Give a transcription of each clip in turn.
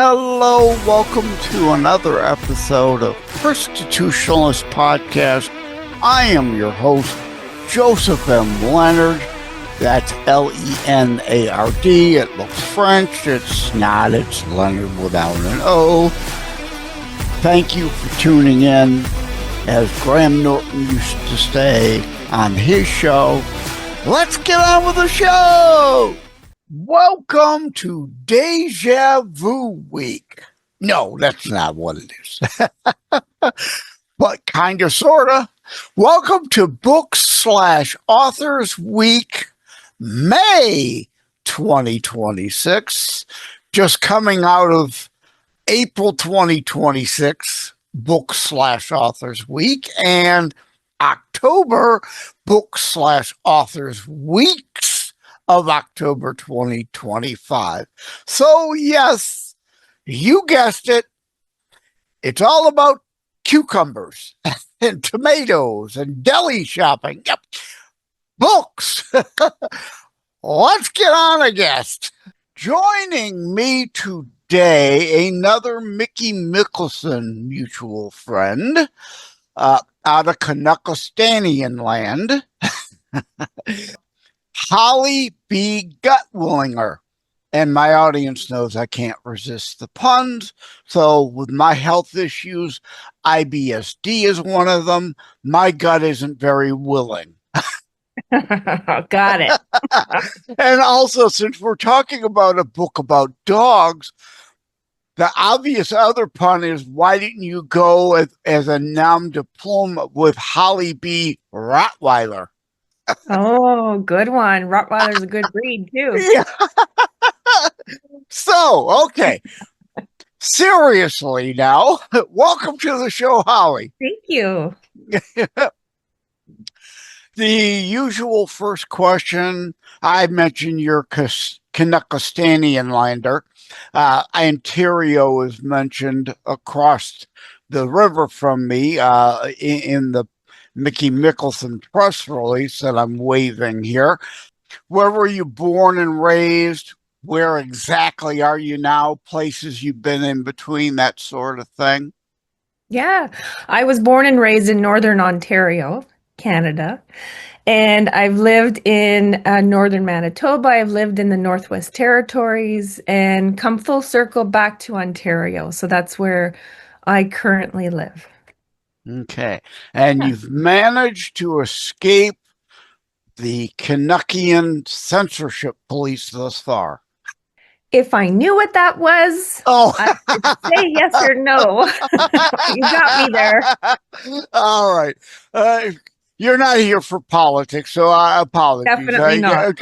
Hello, welcome to another episode of Constitutionalist Podcast. I am your host, Joseph M. Leonard. That's L-E-N-A-R-D. It looks French. It's not. It's Leonard without an O. Thank you for tuning in. As Graham Norton used to say on his show, let's get on with the show! Welcome to Deja Vu Week. No, that's not what it is. But kind of, sort of. Welcome to Books/Authors Week, May 2026. Just coming out of April 2026, Books/Authors Week, and October Books/Authors Weeks of October 2025. So yes, you guessed it. It's all about cucumbers and tomatoes and deli shopping. Yep. Books. Let's get on a guest. Joining me today, another Mickey Mickelson mutual friend out of Canuckostanian land. Holly B. Gutwillinger. And my audience knows I can't resist the puns. So with my health issues, IBSD is one of them. My gut isn't very willing. Got it. And also, since we're talking about a book about dogs, the obvious other pun is, why didn't you go as a nom de plume with Holly B. Rottweiler? Oh, good one. Rottweiler's a good breed, too. Yeah. So, okay. Seriously now, welcome to the show, Holly. Thank you. The usual first question, I mentioned your Canuckostanian lander. Ontario is mentioned across the river from me in the Mickey Mickelson press release that I'm waving here. Where were you born and raised? Where exactly are you now? Places you've been in between, that sort of thing. Yeah, I was born and raised in Northern Ontario, Canada, and I've lived in Northern Manitoba. I've lived in the Northwest Territories and come full circle back to Ontario. So that's where I currently live. Okay. And you've managed to escape the Canuckian censorship police thus far. If I knew what that was, I could say yes or no. You got me there. All right. You're not here for politics, so I apologize. Definitely not.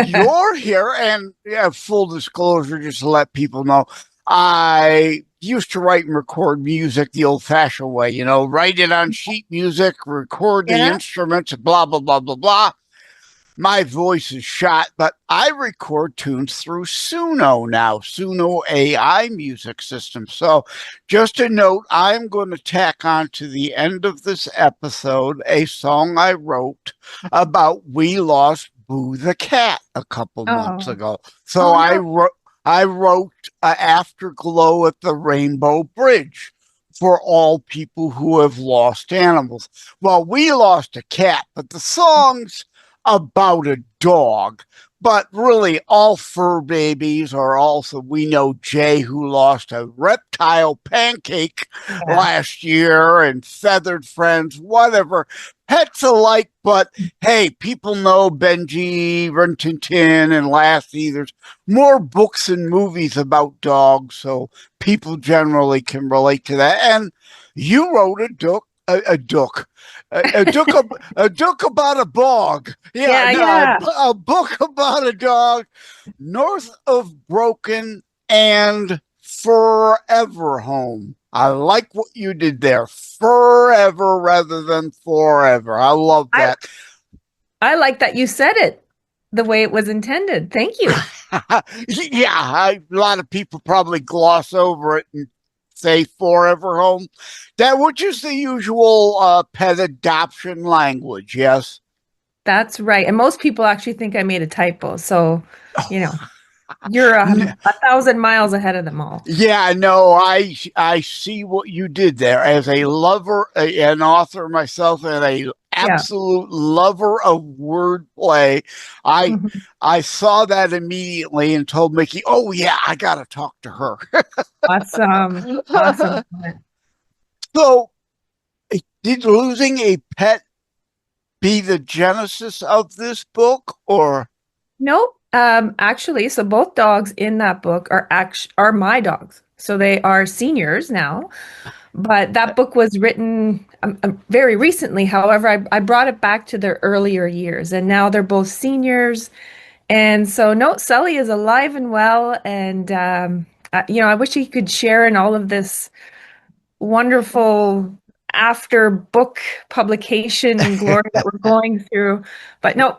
You're here, and full disclosure, just to let people know, I used to write and record music the old-fashioned way, write it on sheet music, record the instruments, blah, blah, blah, blah, blah. My voice is shot, but I record tunes through Suno now, Suno AI music system. So just a note, I'm going to tack on to the end of this episode a song I wrote about we lost Boo the cat a couple months ago. So I wrote Afterglow at the Rainbow Bridge for all people who have lost animals. Well, we lost a cat, but the song's about a dog. But really, all fur babies are also, we know Jay, who lost a reptile pancake last year, and feathered friends, whatever. Pets alike, but hey, people know Benji, Rin Tin Tin, and Lassie. There's more books and movies about dogs, so people generally can relate to that. And you wrote a book about a bog. A book about a dog north of Broken and Forever Home. I like what you did there. Forever rather than forever. I love that. I like that you said it the way it was intended. Thank you. A lot of people probably gloss over it and say Forever Home. Which is the usual pet adoption language, yes? That's right. And most people actually think I made a typo. So, You're 1,000 miles ahead of them all. Yeah, no, I see what you did there. As a lover, an author myself, and a Yeah. absolute lover of wordplay, I Mhm. I saw that immediately and told Mickey, "Oh yeah, I got to talk to her." Awesome. Awesome. So, did losing a pet be the genesis of this book, or Nope. Actually, so both dogs in that book are my dogs. So they are seniors now. But that book was written very recently. However, I brought it back to their earlier years, and now they're both seniors. And so, no, Sully is alive and well. And, I wish he could share in all of this wonderful after book publication glory that we're going through. But no,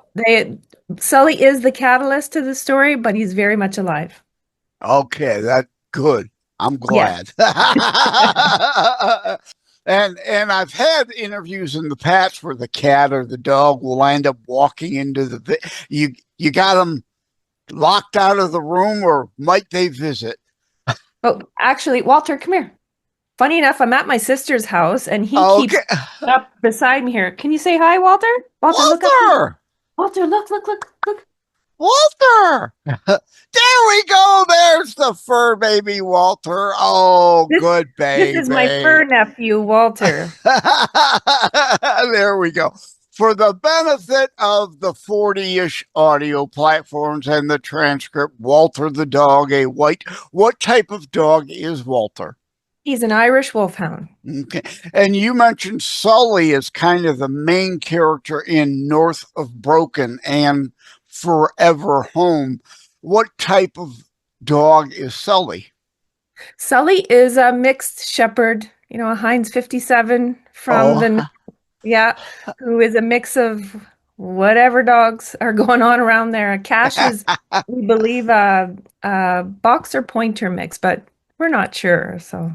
Sully is the catalyst to the story, but he's very much alive. okay, that's good. I'm Yeah. glad. And I've had interviews in the past where the cat or the dog will end up walking into you got them locked out of the room, or might they visit? Oh, actually, Walter, come here. Funny enough, I'm at my sister's house and he keeps Okay, up beside me here. Can you say hi, Walter? Walter, look up here. Walter, Walter, look. Walter. There we go. There's the fur baby, Walter. Oh, This good this is my fur baby. nephew, Walter. There we go. For the benefit of the 40-ish audio platforms and the transcript, Walter the dog, what type of dog is Walter? He's an Irish wolfhound. Okay. And you mentioned Sully is kind of the main character in North of Broken and Forever Home. What type of dog is Sully? Sully is a mixed shepherd, a Heinz 57 from Oh, the, yeah, who is a mix of whatever dogs are going on around there. Cash is, we believe, a boxer pointer mix, but we're not sure. So,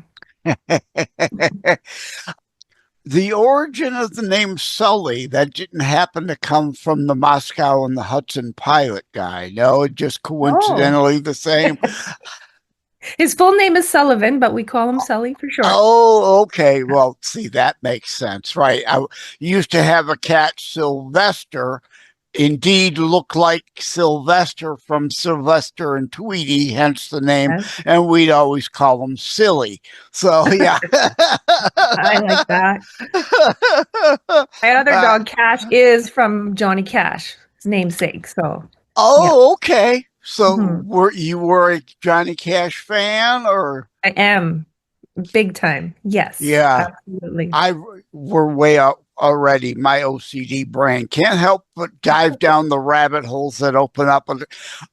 the origin of the name Sully, that didn't happen to come from the Moscow and the Hudson pilot guy. No, it just oh, coincidentally the same. his full name is Sullivan, but we call him Sully for short. Oh, okay. Well, see, that makes sense, right? I used to have a cat, Sylvester, indeed look like Sylvester from Sylvester and Tweety, hence the name, Yes, and we'd always call him Silly. So, yeah. I like that. My other Uh, dog, Cash, is from Johnny Cash, his namesake. So, yeah. oh, okay. So, Mhm. were a Johnny Cash fan, or I am big time. Yes, yeah? absolutely. I We're way out already. My OCD brain can't help but dive down the rabbit holes that open up.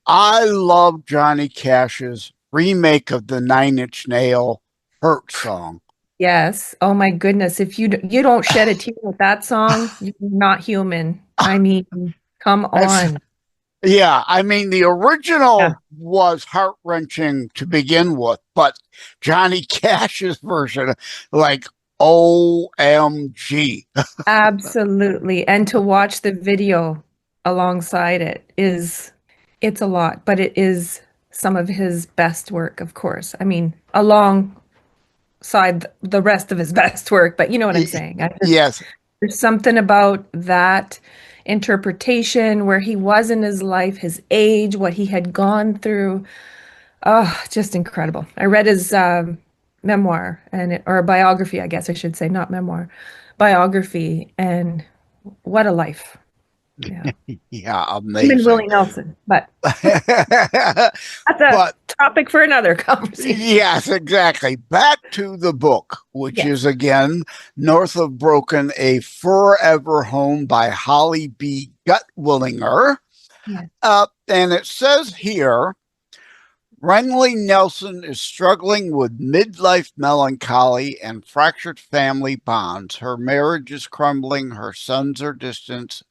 I love Johnny Cash's remake of the Nine Inch Nail "Hurt" song. Yes. Oh my goodness. If you don't shed a tear with that song, you're not human. I mean, come That's on. Yeah. I mean, the Yeah. original was heart wrenching to begin with, but Johnny Cash's version, like, OMG. Absolutely. And to watch the video alongside it's a lot, but it is some of his best work, of course. I mean, alongside the rest of his best work, but you know what I'm saying. Yes. There's something about that interpretation where he was in his life, his age, what he had gone through. Oh, just incredible. I read his memoir or biography, I guess I should say, not memoir, biography, and what a life. Yeah. Yeah. Him and Amazing. Willie Nelson, but that's a But topic for another conversation. yes, exactly. Back to the book, which Yes. is again North of Broken, a Forever Home by Holly B. Gutwillinger. Yes. And it says here Renly Nelson is struggling with midlife melancholy and fractured family bonds. Her marriage is crumbling, her sons are distant,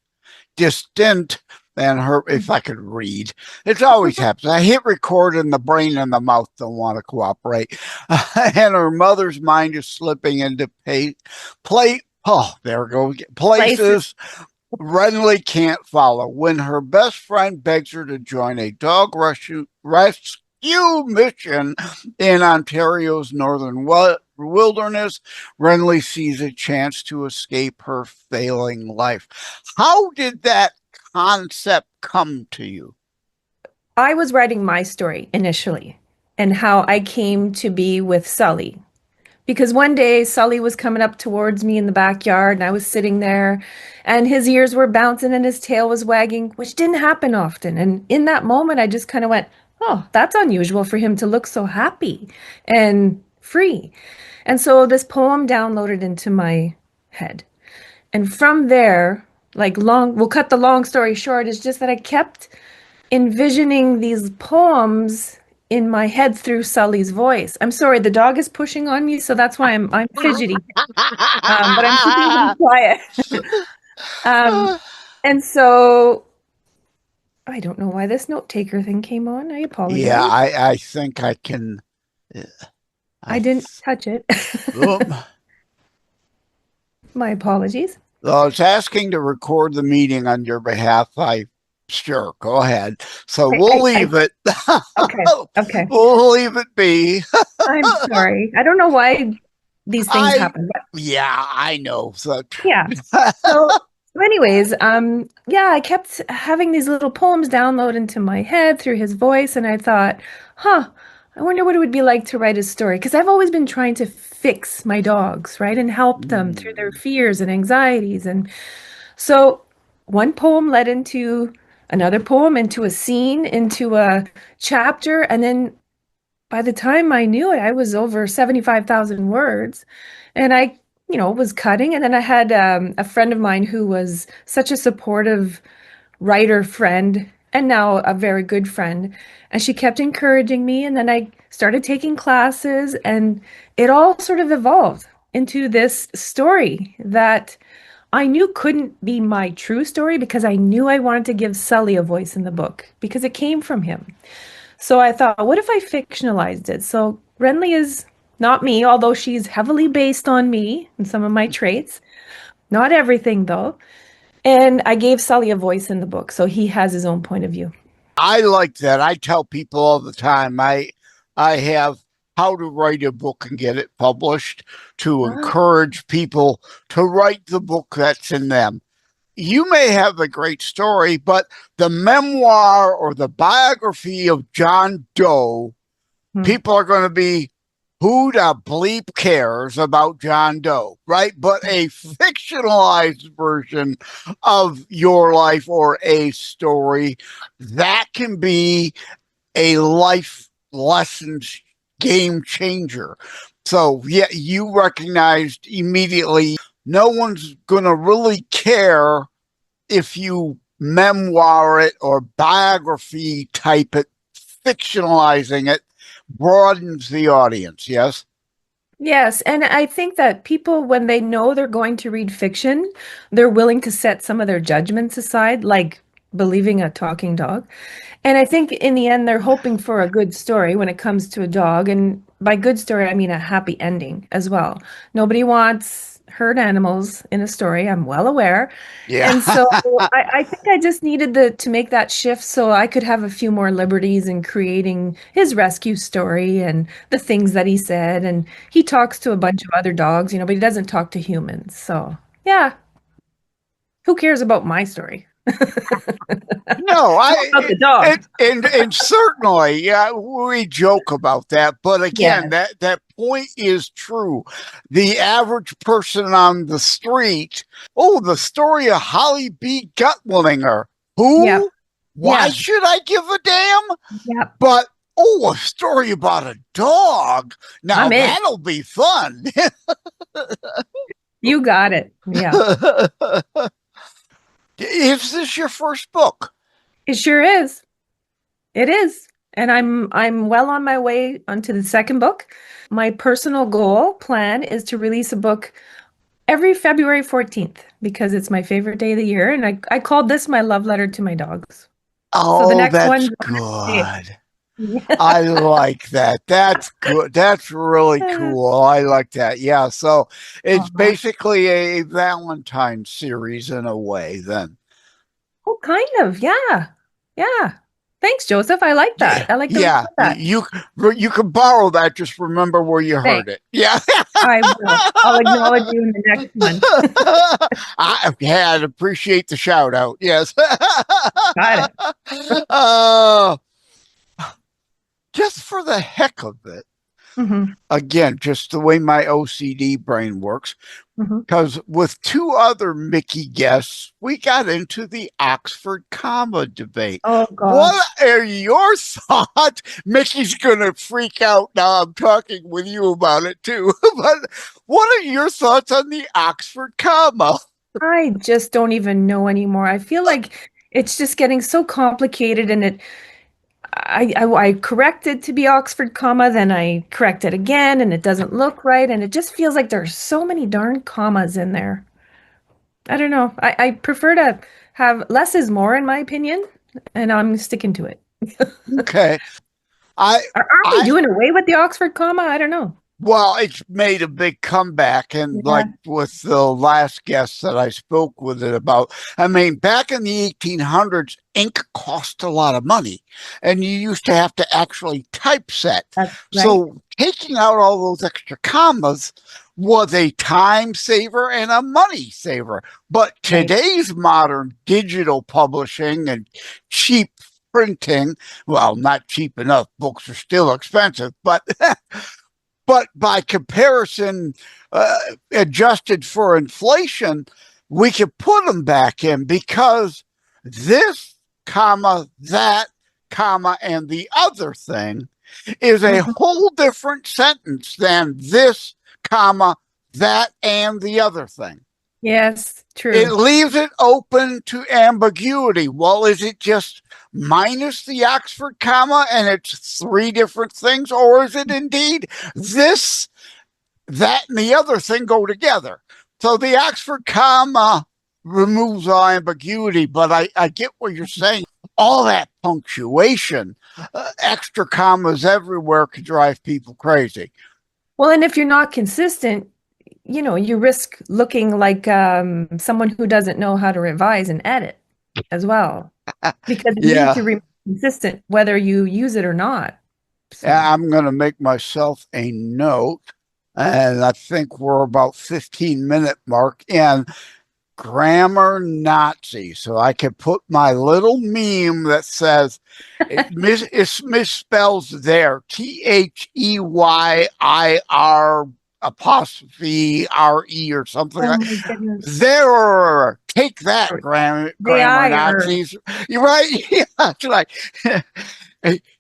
and her, if I could read, it always happens. I hit record and the brain and the mouth don't want to cooperate. And her mother's mind is slipping into play. Oh, there we go. Places. Places Renly can't follow. When her best friend begs her to join a dog rescue mission in Ontario's northern wilderness, Renly sees a chance to escape her failing life. How did that concept come to you? I was writing my story initially and how I came to be with Sully. Because one day Sully was coming up towards me in the backyard and I was sitting there and his ears were bouncing and his tail was wagging, which didn't happen often. And in that moment, I just kind of went, oh, that's unusual for him to look so happy and free. And so this poem downloaded into my head. And from there, we'll cut the long story short, is just that I kept envisioning these poems in my head through Sully's voice. I'm sorry, the dog is pushing on me, so that's why I'm fidgety. But I'm keeping him quiet. Um, and so I don't know why this note taker thing came on. I Yeah, apologize. I think I can. I I didn't touch it. um, My apologies. I was asking to record the meeting on your behalf. I sure go ahead. So we'll leave it. Okay, okay. We'll leave it be. I'm sorry. I don't know why these things I happen. yeah, I know. So Yeah. So anyways, yeah, I kept having these little poems download into my head through his voice, and I thought, huh, I wonder what it would be like to write a story. Because I've always been trying to fix my dogs, right? And help them through their fears and anxieties. And so one poem led into another poem, into a scene, into a chapter, and then by the time I knew it, I was over 75,000 words. And I, was cutting. And then I had a friend of mine who was such a supportive writer friend and now a very good friend. And she kept encouraging me. And then I started taking classes, and it all sort of evolved into this story that I knew couldn't be my true story because I knew I wanted to give Sully a voice in the book because it came from him. So I thought, what if I fictionalized it? So Renly is not me, although she's heavily based on me and some of my traits. Not everything, though. And I gave Sully a voice in the book, so he has his own point of view. I like that. I tell people all the time. I have how to write a book and get it published to Ah, encourage people to write the book that's in them. You may have a great story, but the memoir or the biography of John Doe, hmm. people are going to be, who the bleep cares about John Doe, right? But a fictionalized version of your life or a story that can be a life lessons game changer. So, yeah, you recognized immediately no one's going to really care if you memoir it or biography type it, fictionalizing it broadens the audience. Yes. Yes, and I think that people, when they know they're going to read fiction, they're willing to set some of their judgments aside, like believing a talking dog. And I think in the end, they're hoping for a good story when it comes to a dog. And by good story, I mean a happy ending as well. Nobody wants hurt animals in a story, I'm well aware. Yeah. And so I think I just needed to make that shift so I could have a few more liberties in creating his rescue story and the things that he said. And he talks to a bunch of other dogs, but he doesn't talk to humans. So yeah, who cares about my story? No, How about the dog? and certainly, yeah, we joke about that, but again, Yes. that point is true. The average person on the street, oh, the story of Holly B. Gutwillinger. Yep. Who? Why Yeah. should I give a damn? Yep. But oh, a story about a dog. Now I'm in. that'll be fun. You got it. Yeah. Is this your first book? It sure is. It is. And I'm well on my way onto the second book. My personal goal plan is to release a book every February 14th because it's my favorite day of the year. And I called this my love letter to my dogs. So the Oh, next that's one's on that day. good. I like that. That's good. That's really Yeah. cool. I like that. Yeah. So it's Uh-huh. basically a Valentine series in a way, then. Oh, kind of. Yeah. Yeah. Thanks, Joseph. I like that. Yeah. I like the way you Yeah. put that. You can borrow that. Just remember where you heard Thanks. it. Yeah. I will. I'll acknowledge you in the next one. I'd appreciate the shout out. Yes. Got it. uh, just for the heck of it. Hmm. Again, just the way my OCD brain works. Hmm. Because with two other Mickey guests, we got into the Oxford comma debate. Oh What gosh. are your thoughts? Mickey's going to freak out now. I'm talking with you about it too. But what are your thoughts on the Oxford comma? I just don't even know anymore. I feel like it's just getting so complicated and I correct it to be Oxford comma, then I correct it again and it doesn't look right. And it just feels like there's so many darn commas in there. I don't know. I prefer to have less is more in my opinion, and I'm sticking to it. Okay. I Aren't we I doing away with the Oxford comma? I don't know. Well, it's made a big comeback, and like Yeah, with the last guest that I spoke with it about, I mean, back in the 1800s, ink cost a lot of money, and you used to have to actually typeset. that's right. So taking out all those extra commas was a time saver and a money saver. But Right. today's modern digital publishing and cheap printing, well, not cheap enough, books are still expensive, but but by comparison, uh, adjusted for inflation, we can put them back in because this, comma, that, comma, and the other thing is a Mhm. whole different sentence than this, comma, that, and the other thing. Yes, It true. leaves it open to ambiguity. Well, is it just minus the Oxford comma and it's three different things, or is it indeed this, that, and the other thing go together? So the Oxford comma removes all ambiguity, but I get what you're saying. All that punctuation, extra commas everywhere could drive people crazy. Well, and if you're not consistent, you risk looking like someone who doesn't know how to revise and edit as well, because you need Yeah, to remain consistent whether you use it or not. So, I'm going to make myself a note. And I think we're about 15-minute mark. And grammar Nazi. So I could put my little meme that says it misspells there. Theyir apostrophe re or something oh like my goodness. there. Take that, They grammar are. Nazis. You're right. Yeah, that's right.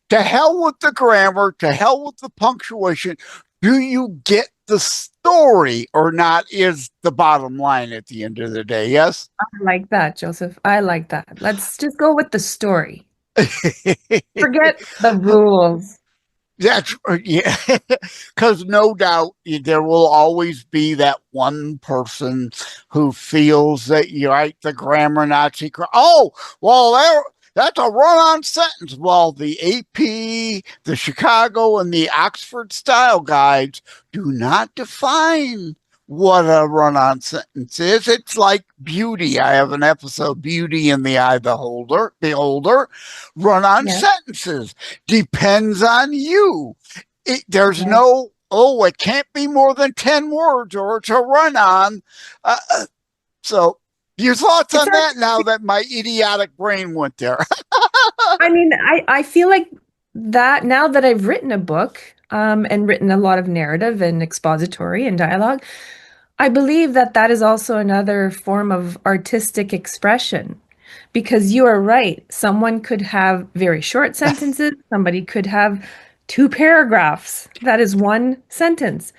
To hell with the grammar, to hell with the punctuation. Do you get the story or not? Is the bottom line at the end of the day. Yes. I like that, Joseph. I like that. Let's just go with the story. Forget the rules. That's yeah, because no doubt there will always be that one person who feels that you write the grammar Nazi. Oh, well, that's a run-on sentence. Well, the AP, the Chicago, and the Oxford style guides do not define what a run-on sentence is. It's like beauty. I have an episode, Beauty in the Eye of the Beholder, run-on Yeah. sentences depends on you. There's Yeah. no, oh, it can't be more than 10 words or it's a run on. So, your thoughts It's on that actually, now that my idiotic brain went there? I mean, I feel like that now that I've written a book, and written a lot of narrative and expository and dialogue, I believe that that is also another form of artistic expression. Because you are right. Someone could have very short sentences. Somebody could have two paragraphs. That is one sentence.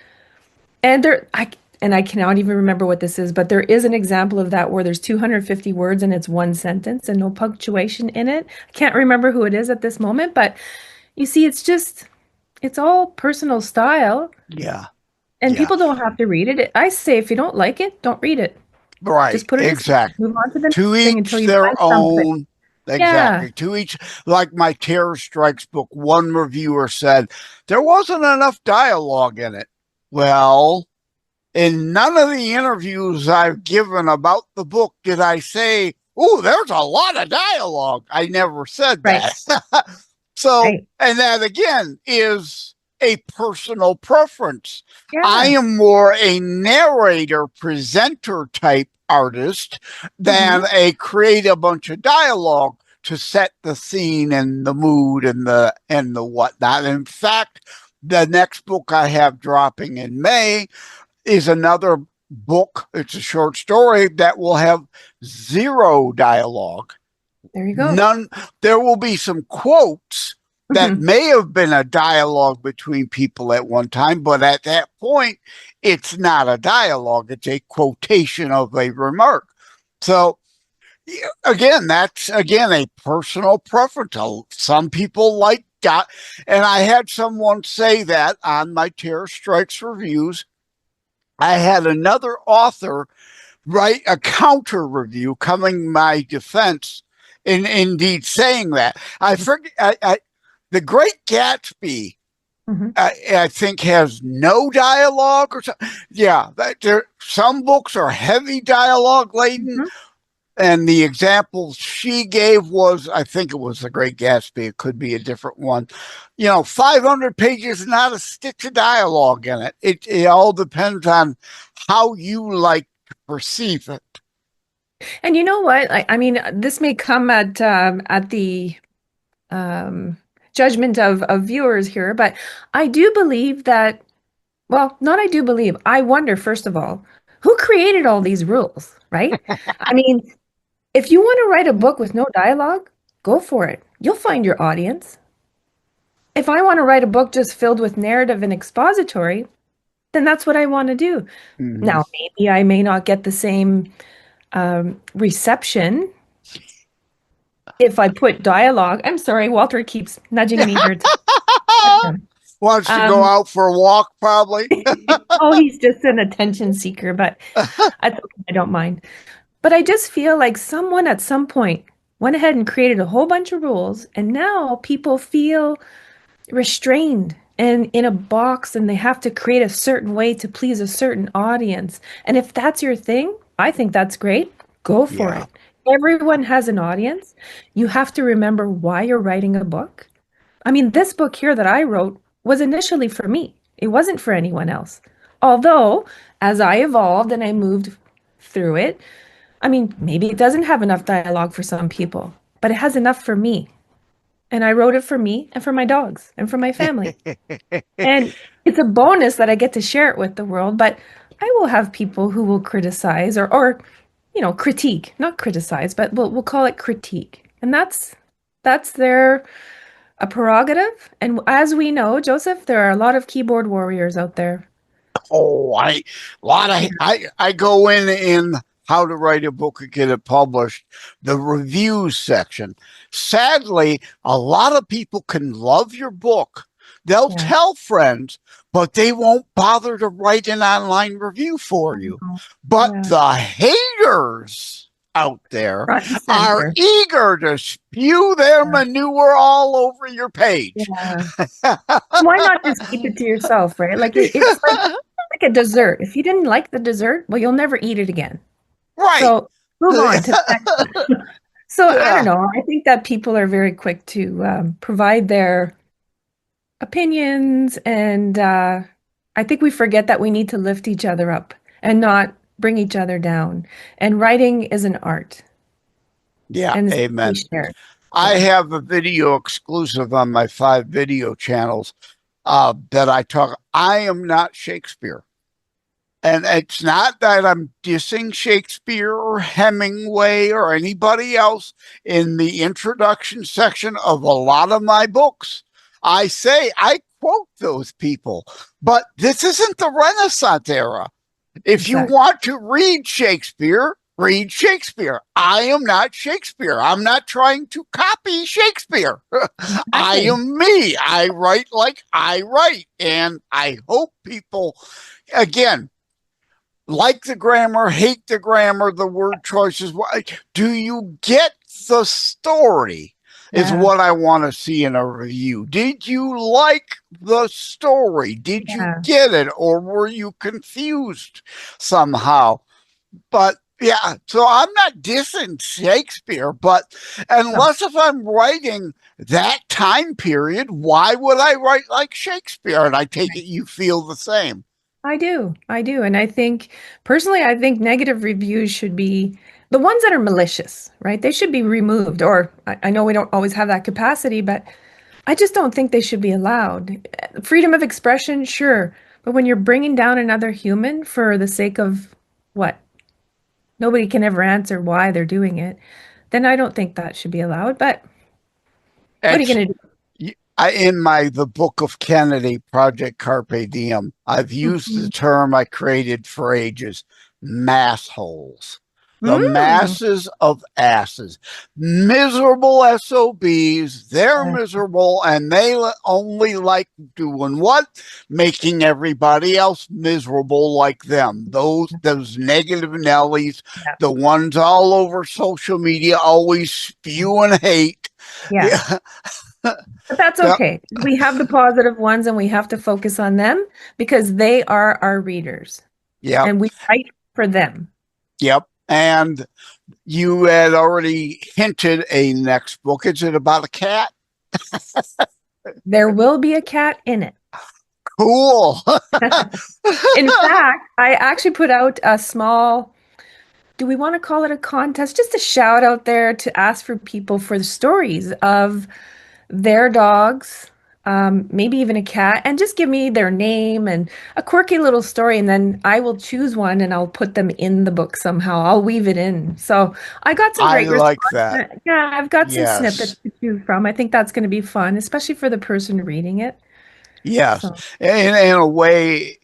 And I cannot even remember what this is, but there is an example of that where there's 250 words and it's one sentence and no punctuation in it. I can't remember who it is at this moment, but you see, it's all personal style, Yeah, and yeah, people don't have to read it. I say if you don't like it, don't read it. right, Just put it aside. exactly. Move on to the To next thing until each you their find something. own. Yeah, Exactly. To each, like my Terror Strikes book, one reviewer said there wasn't enough dialogue in it. Well, in none of the interviews I've given about the book did I say, "Oh, there's a lot of dialogue." I never said right, that. So, right. and that again is a personal preference. I Yeah. am more a narrator, presenter type artist than Hmm. a create a bunch of dialogue to set the scene and the mood and the whatnot. In fact, the next book I have dropping in May is another book. It's a short story that will have zero dialogue. There you go. None. There will be some quotes that Hmm. may have been a dialogue between people at one time, but at that point, it's not a dialogue. It's a quotation of a remark. So again, that's again a personal preference. Some people like that, and I had someone say that on my Terror Strikes reviews. I had another author write a counter review coming my defense in indeed saying that. I forget the Great Gatsby. Hmm. I think has no dialogue or something. Yeah, there some books are heavy dialogue laden, Hmm. and the example she gave was, I think it was The Great Gatsby. It could be a different one. 500 pages, not a stitch of dialogue in it. It all depends on how you like to perceive it. And you know what? I mean, this may come at the um, judgment of viewers here, but I do believe that. Well, not I do believe. I wonder, first of all, who created all these rules, right? I mean, if you want to write a book with no dialogue, go for it. You'll find your audience. If I want to write a book just filled with narrative and expository, then that's what I want to do. Mm-hmm. Now, maybe I may not get the same reception if I put dialogue. I'm sorry, Walter keeps nudging me here to pet him. Wants to go Um, out for a walk, probably. oh, he's just an attention seeker, but that's okay. I don't mind. But I just feel like someone at some point went ahead and created a whole bunch of rules, and now people feel restrained and in a box, and they have to create a certain way to please a certain audience. And if that's your thing, I think that's great. Go for Yeah. it. Everyone has an audience. You have to remember why you're writing a book. I mean, this book here that I wrote was initially for me. It wasn't for anyone else. Although, as I evolved and I moved through it, I mean, maybe it doesn't have enough dialogue for some people, but it has enough for me. And I wrote it for me and for my dogs and for my family. And it's a bonus that I get to share it with the world, but I will have people who will criticize or critique, not criticize, but we'll call it critique. And that's their a prerogative. And as we know, Joseph, there are a lot of keyboard warriors out there. Oh, Yeah. I go in how to write a book and get it published, the reviews section. Sadly, a lot of people can love your book. They'll Yeah. tell friends, but they won't bother to write an online review for I you. know. But Yeah. the haters out there Front and are center. eager to spew their Yeah. manure all over your page. Yeah. Why not just keep it to yourself, right? Like it's like a dessert. If you didn't like the dessert, well, you'll never eat it again. Right. So move on to the next one. So I don't Yeah. know. I think that people are very quick to provide their opinions, and I think we forget that we need to lift each other up and not bring each other down. And writing is an art, Yeah. and it's to be Amen. shared. I So have a video exclusive on my 5 video channels that I talk. I am not Shakespeare. And it's not that I'm dissing Shakespeare or Hemingway or anybody else. In the introduction section of a lot of my books, I quote those people. But this isn't the Renaissance era. If you exactly. want to read Shakespeare, read Shakespeare. I am not Shakespeare. I'm not trying to copy Shakespeare. I Exactly. am me. I write like I write. And I hope people, again, like the grammar, hate the grammar, the word choices. Do you get the story? Is Yeah. what I want to see in a review. Did you like the story? Did you Yeah. get it, or were you confused somehow? But yeah, so I'm not dissing Shakespeare, but No, unless if I'm writing that time period, why would I write like Shakespeare? And I take it you feel the same. I do. I do. And I think, personally, I think negative reviews should be the ones that are malicious, right? They should be removed. Or I know we don't always have that capacity, but I just don't think they should be allowed. Freedom of expression, sure. But when you're bringing down another human for the sake of what? Nobody can ever answer why they're doing it, then I don't think that should be allowed. But what are you It's going to in my the Book of Kennedy Project Carpe Diem. I've used the do? term I created for ages: mass holes. The Mm. masses of asses, miserable SOBs. They're miserable, and they only like doing what? Making everybody else miserable like them. Those negative Nellies, Yeah. the ones all over social media, always spewing hate. Yeah. Yeah. But that's okay. We have the positive ones and we have to focus on them because they are our readers Yep. and we write for them. Yep. And you had already hinted a next book. Is it about a cat? There will be a cat in it. Cool. In fact, I actually put out a small, do we want to call it a contest? Just a shout out there to ask for people for the stories of their dogs, maybe even a cat, and just give me their name and a quirky little story, and then I will choose one and I'll put them in the book somehow. I'll weave it in. So I got some I great like response. that. Yeah, I've got some snippets Yes. to choose from. I think that's going to be fun, especially for the person reading it. Yes. So In a way,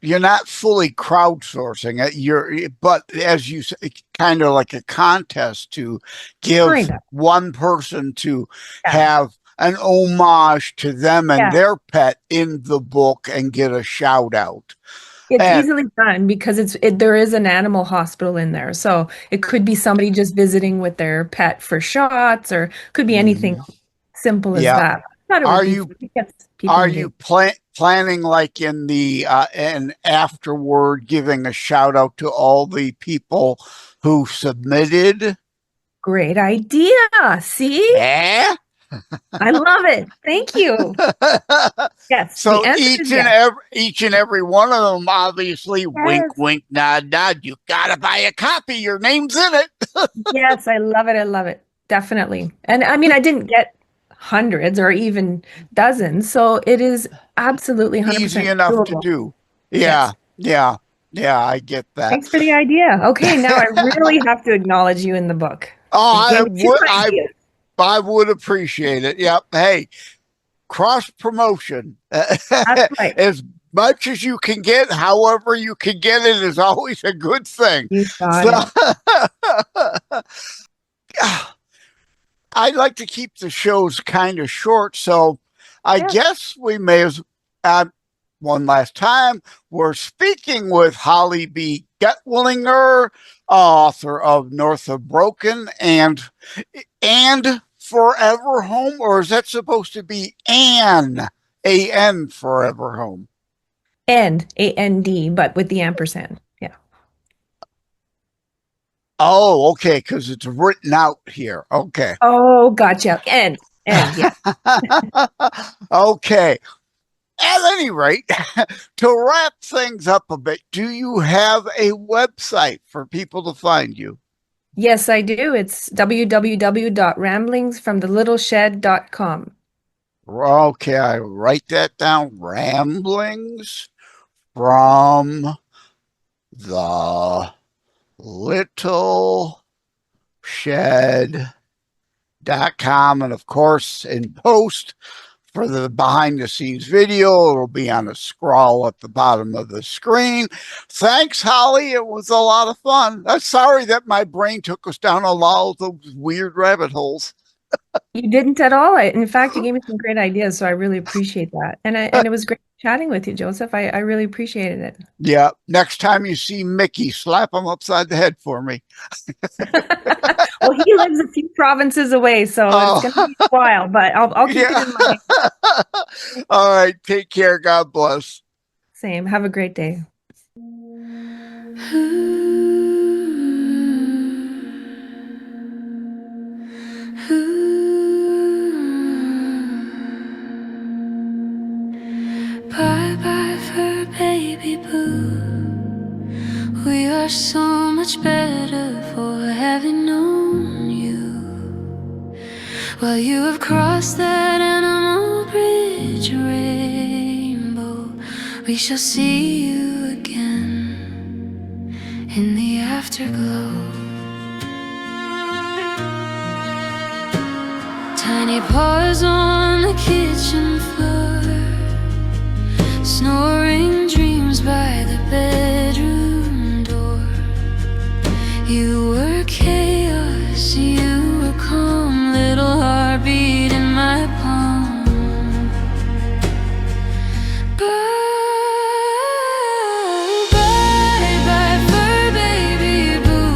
you're not fully crowdsourcing it. But as you say, kind of like a contest to kind give of. one person to Yeah. have an homage to them and Yeah. their pet in the book and get a shout out. It's And easily done because there is an animal hospital in there. So it could be somebody just visiting with their pet for shots or could be anything mhm. simple as Yeah. that. I thought it would Are be you fun. It gets people Are you engaged. planning like in the and afterward giving a shout out to all the people who submitted? Great idea. See? Eh? I love it. Thank you. Yes, the So answer is yes. each and every one of them, obviously, wink, Yes. wink, nod, nod. You gotta buy a copy. Your name's in it. Yes, I love it. I love it. Definitely. And I mean, I didn't get hundreds or even dozens, so it is absolutely Easy 100% enough to doable. do. Yes. Yeah, yeah, yeah. I get that. Thanks for the idea. Okay, now I really have to acknowledge you in the book. You Oh, gave me two ideas. I would appreciate it. Yep. Hey, cross promotion That's right. as much as you can get, however you can get it, is always a good thing. You got So it. I'd like to keep the shows kind of short, so I Yeah. guess we may as one last time. We're speaking with Holly B. Gutwillinger, author of North of Broken and Forever Home, or is that supposed to be An Forever Home? And AND, but with the ampersand. Yeah. Oh, okay, because it's written out here. Okay. Oh, gotcha. And yeah. Okay. At any rate, to wrap things up a bit, do you have a website for people to find you? Yes, I do. It's www.ramblingsfromthelittleshed.com. Okay, I write that down. Ramblings from the little shed.com. And of course, in post for the behind the scenes video, it'll be on a scroll at the bottom of the screen. Thanks, Holly. It was a lot of fun. I'm sorry that my brain took us down a lot of those weird rabbit holes. You didn't at all. In fact, you gave me some great ideas, so I really appreciate that. And it was great chatting with you, Joseph. I really appreciated it. Yeah. Next time you see Mickey, slap him upside the head for me. Well, he lives a few provinces away, so it's going to Oh, be a while, but I'll keep it yeah. in mind. All right. Take care. God bless. Same. Have a great day. Bye bye for baby boo. We are so much better for having known you. While you have crossed that animal bridge rainbow, we shall see you again in the afterglow. Tiny paws on the kitchen floor, snoring dreams by the bedroom door. You were chaos, you were calm, little heartbeat in my palm. Bye, bye for baby boo.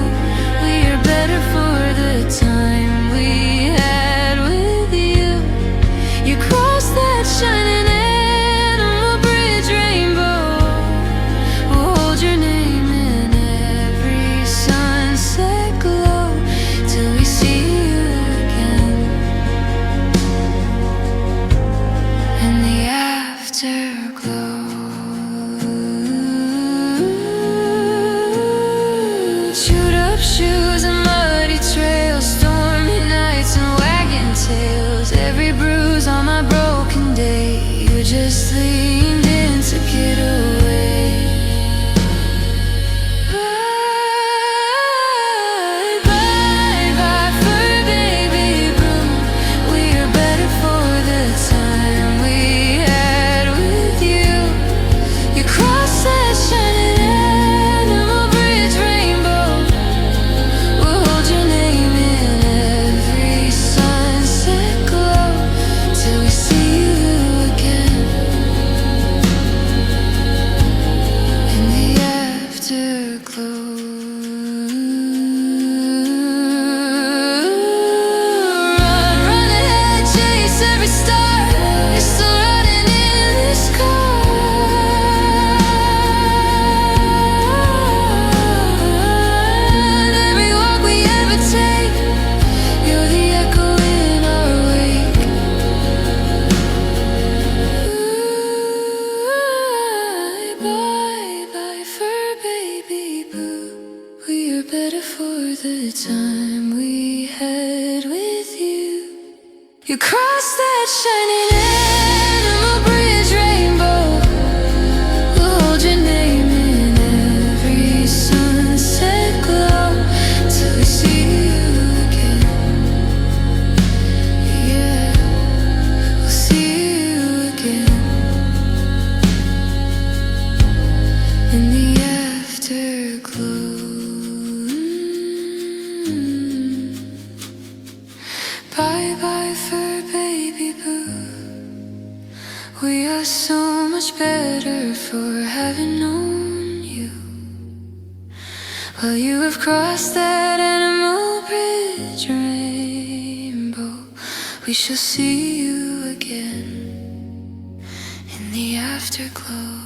We are better for the time we had with you. You crossed that shining animal bridge rainbow. We'll hold your name in every sunset glow till we see you again in the afterglow. Chewed up shoes and muddy trails, stormy nights and wagging tails. Every bruise on my broken day, you just leaned in, took it away. Bye, bye, bye for baby boo. We are better for the time we had with you. You crossed that shining animal bridge rainbow. We'll hold your name in every sunset glow till we see you again in the afterglow. Run, run ahead, chase every star. You're still running in this car. Every walk we ever take, you're the echo in our wake. Bye, bye for baby boo. We are better for the time we had with you. You crossed that shining animal bridge rainbow. We'll hold your name in every sunset glow till we see you again. Yeah, we'll see you again in the afterglow. Bye bye for baby boo. We are so much better for having known you. Well, you have crossed that animal bridge rainbow. We shall see you again in the afterglow.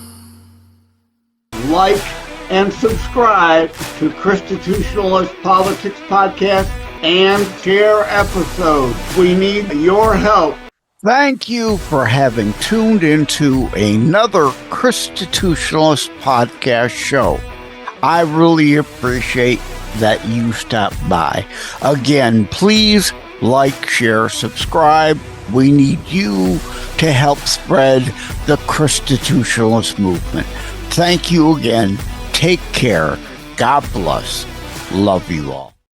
Like and subscribe to Constitutionalist Politics Podcast and share episodes. We need your help. Thank you for having tuned into another Constitutionalist Podcast show. I really appreciate that you stopped by. Again, please like, share, subscribe. We need you to help spread the Constitutionalist movement. Thank you again. Take care. God bless. Love you all.